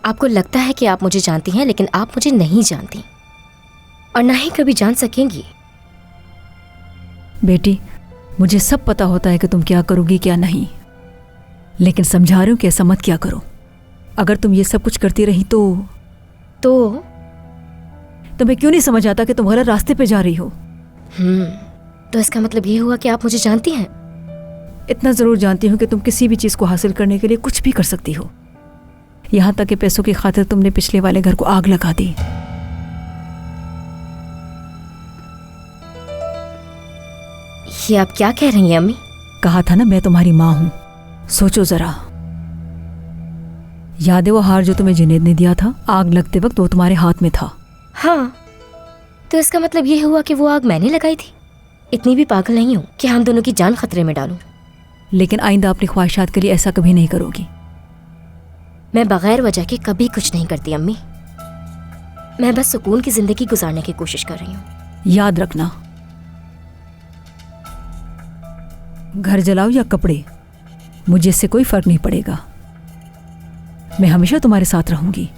आपको लगता है कि आप मुझे जानती हैं, लेकिन आप मुझे नहीं जानती और ना ही कभी जान सकेंगी। बेटी, मुझे सब पता होता है कि तुम क्या करोगी क्या नहीं, लेकिन समझा रही हूँ कि ऐसा मत क्या करो। अगर तुम ये सब कुछ करती रही तो तुम्हें क्यों नहीं समझ आता कि तुम गलत रास्ते पे जा रही हो? तो इसका मतलब ये हुआ कि आप मुझे जानती हैं? इतना जरूर जानती हूँ कि तुम किसी भी चीज को हासिल करने के लिए कुछ भी कर सकती हो। यहां तक कि पैसों की खातिर तुमने पिछले वाले घर को आग लगा दी। ये आप क्या कह रही हैं अम्मी? कहा था ना मैं तुम्हारी माँ हूं। सोचो जरा, याद है वो हार जो तुम्हें जुनैद ने दिया था? आग लगते वक्त वो तुम्हारे हाथ में था। हाँ, तो इसका मतलब ये हुआ कि वो आग मैंने लगाई थी। इतनी भी पागल नहीं हूं कि हम दोनों की जान खतरे में डालूं। लेकिन आइंदा अपनी ख्वाहिशात के लिए ऐसा कभी नहीं करोगी। मैं बगैर वजह के कभी कुछ नहीं करती अम्मी। मैं बस सुकून की जिंदगी गुजारने की कोशिश कर रही हूँ। याद रखना, घर जलाओ या कपड़े, मुझे इससे कोई फर्क नहीं पड़ेगा। मैं हमेशा तुम्हारे साथ रहूंगी।